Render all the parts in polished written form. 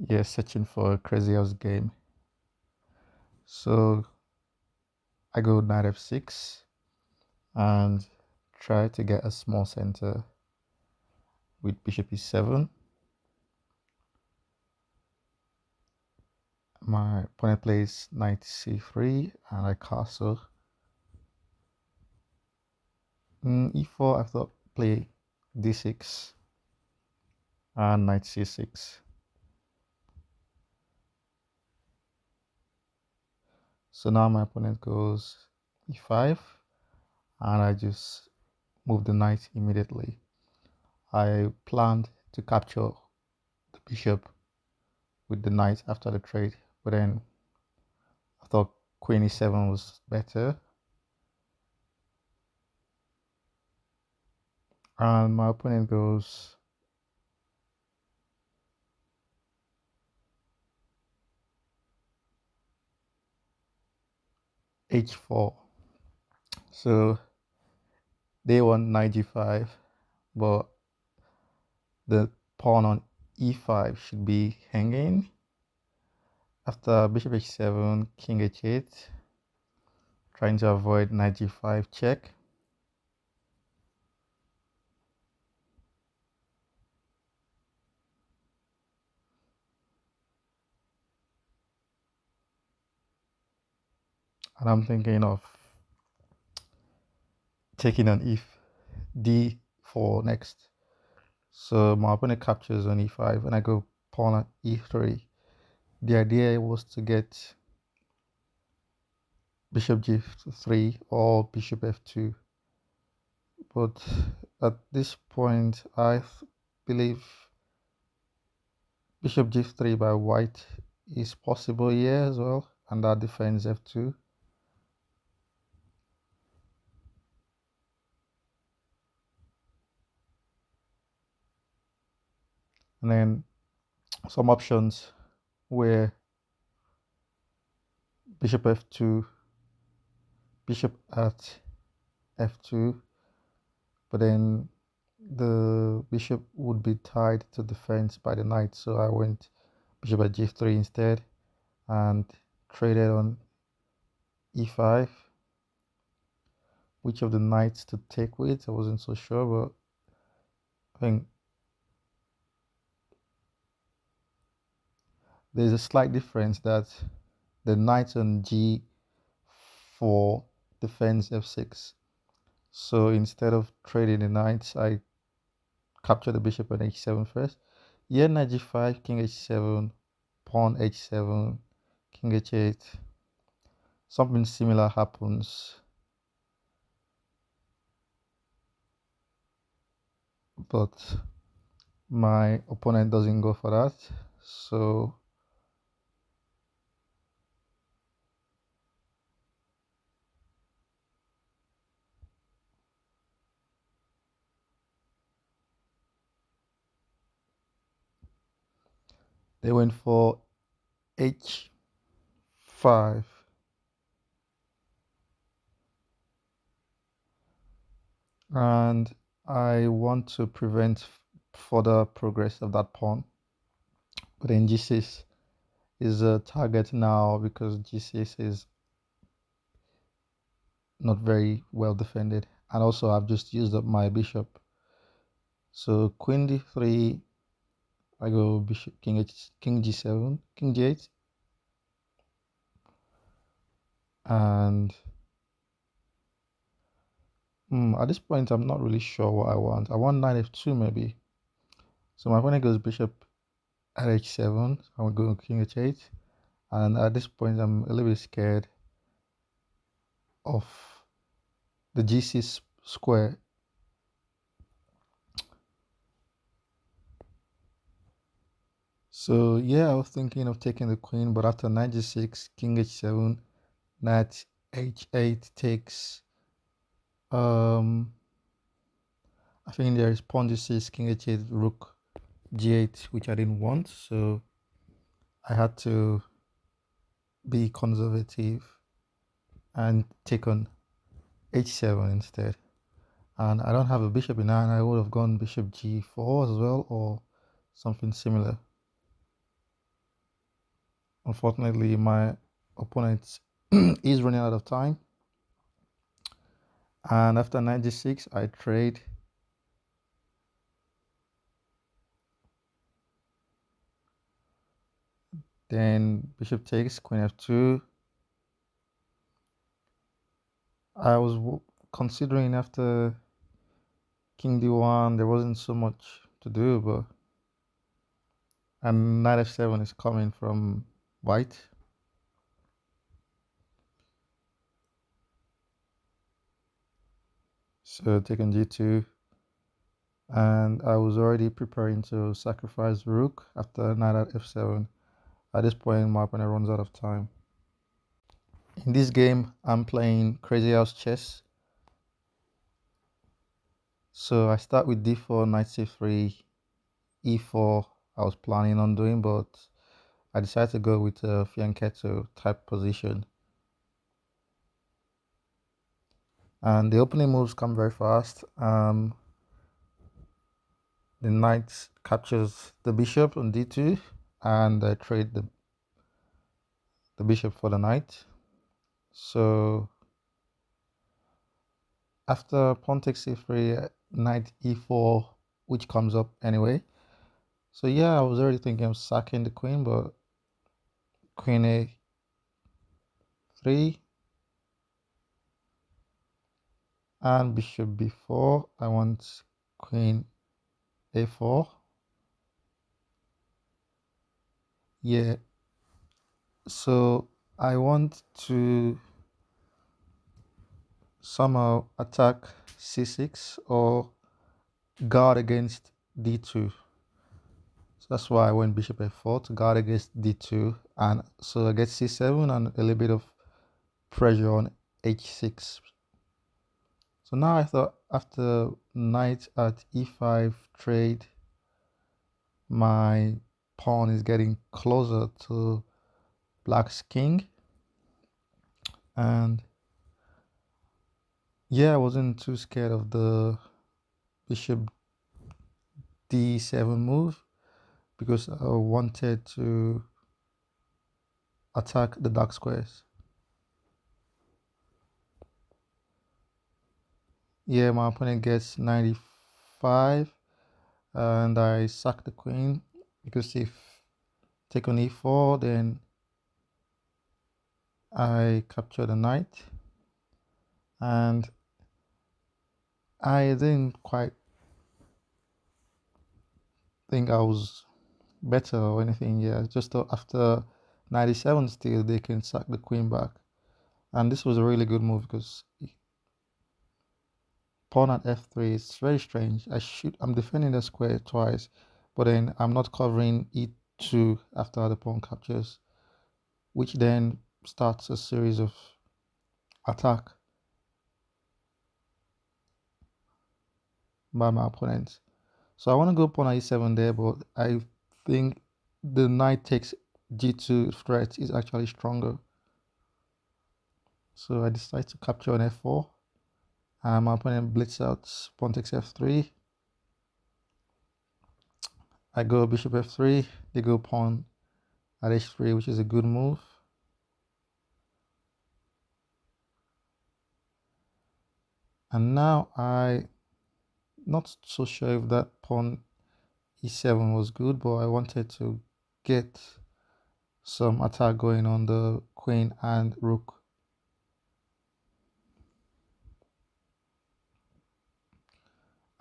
Yeah, searching for a Crazyhouse game. So I go knight f6 and try to get a small center with bishop e7. My opponent plays knight c3 and I castle. E4, I thought play d6 and knight c6. So now my opponent goes e5 and I just move the knight immediately. I planned to capture the bishop with the knight after the trade, but then I thought queen e7 was better. And my opponent goes h4. So they want knight g5, but the pawn on e5 should be hanging. After bishop h7, king h8, trying to avoid knight g5 check. And I'm thinking of taking on if d4 next. So my opponent captures on e5 and I go pawn on e3. The idea was to get bishop g3 or bishop f2. But at this point, I believe bishop g3 by white is possible here as well, and that defends f2. And then some options where bishop f2, bishop at f2, but then the bishop would be tied to defense by the knight, so I went bishop at g3 instead and traded on e5. Which of the knights to take with, I wasn't so sure, but I think there's a slight difference that the knight on g4 defends f6. So instead of trading the knights, I capture the bishop on h7 first. Here knight g5, king h7, pawn h7, king h8. Something similar happens, but my opponent doesn't go for that. So they went for h5. And I want to prevent further progress of that pawn. But then g6 is a target now because g6 is not very well defended. And also I've just used up my bishop. So queen d3, I go bishop king g7, king g8. And at this point I'm not really sure what I want. I want knight f2 maybe. So my opponent goes bishop at h7. I'm going king h8. And at this point I'm a little bit scared of the g6 square. So yeah, I was thinking of taking the queen, but after knight g6, king h7, knight h8 takes I think there is pawn g6, king h8, rook g8, which I didn't want, so I had to be conservative and take on h7 instead. And I don't have a bishop in hand. I would have gone bishop g4 as well or something similar. Unfortunately, my opponent is running out of time. And after 96, I trade. Then bishop takes, queen f2. I was considering after king d1, there wasn't so much to do, but and knight f7 is coming from white. So taking g2, and I was already preparing to sacrifice rook after knight at f7. At this point, my opponent runs out of time. In this game, I'm playing Crazyhouse Chess. So I start with d4, knight c3, e4. I was planning on doing, but I decided to go with a fianchetto type position. And the opening moves come very fast. The knight captures the bishop on d2, and I trade the bishop for the knight. So after pawn takes c3, knight e4, which comes up anyway. So yeah, I was already thinking of sacking the queen, but queen a3 and bishop b4. I want queen a4. Yeah, so I want to somehow attack c6 or guard against d2. So that's why I went bishop f4 to guard against d2, and so I get c7 and a little bit of pressure on h6. So now I thought after knight at e5 trade, my pawn is getting closer to black's king, and yeah, I wasn't too scared of the bishop d7 move because I wanted to attack the dark squares. Yeah, my opponent gets 95 and I sack the queen because if take on e4, then I capture the knight, and I didn't quite think I was better or anything. Yeah, just after 97 still they can sack the queen back, and this was a really good move because pawn at f3 is very strange. I'm defending the square twice, but then I'm not covering e2 after the pawn captures, which then starts a series of attack by my opponent. So I want to go pawn e7 there, but I think the knight takes g2 threat is actually stronger. So I decide to capture on f4. And my opponent blitz out pawn takes f3. I go bishop f3. They go pawn at h3, which is a good move. And now I not so sure if that pawn e7 was good, but I wanted to get some attack going on the queen and rook.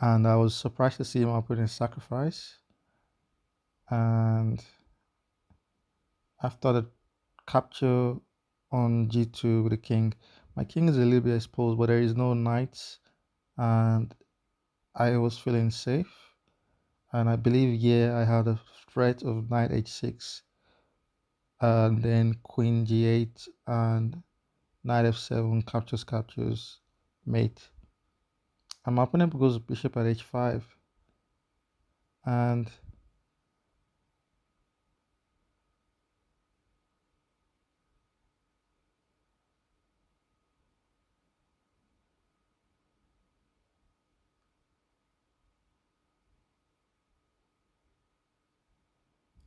And I was surprised to see my opponent sacrifice. And after the capture on g2 with the king, my king is a little bit exposed, but there is no knights, and I was feeling safe. And I believe, yeah, I had a threat of knight h6, and then queen g8, and knight f7 captures, mate. And my opponent goes bishop at h5, and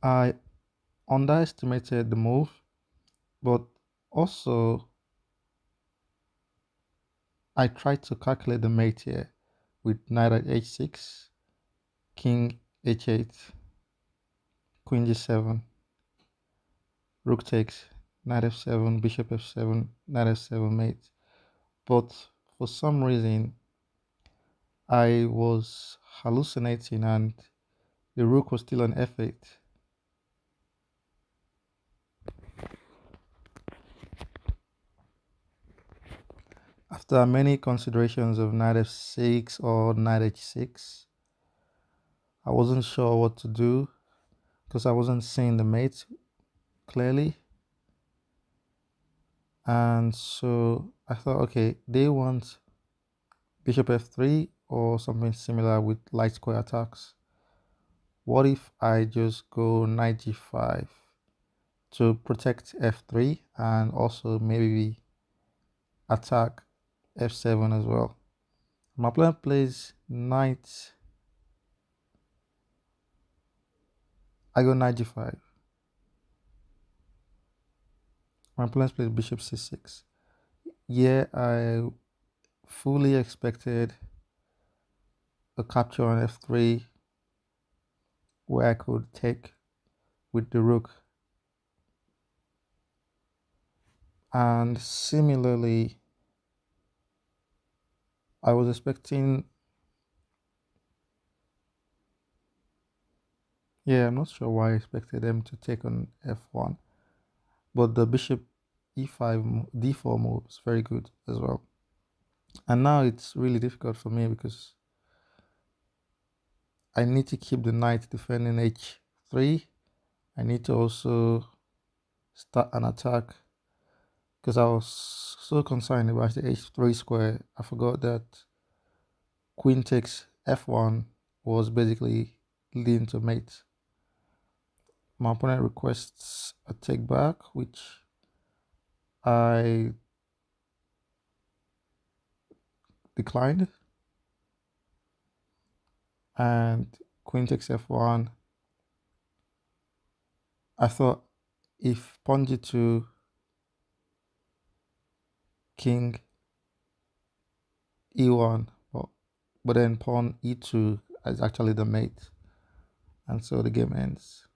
I underestimated the move, but also I tried to calculate the mate here with knight at h6, king h8, queen g7, rook takes, knight f7, bishop f7, knight f7 mate. But for some reason, I was hallucinating and the rook was still on f8. After many considerations of knight f6 or knight h6, I wasn't sure what to do because I wasn't seeing the mate clearly. And so I thought, okay, they want bishop f3 or something similar with light square attacks. What if I just go knight g5 to protect f3 and also maybe attack f7 as well? My opponent plays knight, I go knight g5. My opponent plays bishop c6. Yeah, I fully expected a capture on f3 where I could take with the rook. And similarly, I was expecting, yeah, I'm not sure why I expected them to take on f1, but the bishop e5, d4 move is very good as well. And now it's really difficult for me because I need to keep the knight defending h3. I need to also start an attack because I was so concerned about the h3 square. I forgot that queen takes f1 was basically leading to mate. My opponent requests a take back, which I declined, and queen takes f1. I thought if pawn g2, king e1, but then pawn e2 is actually the mate, and so the game ends.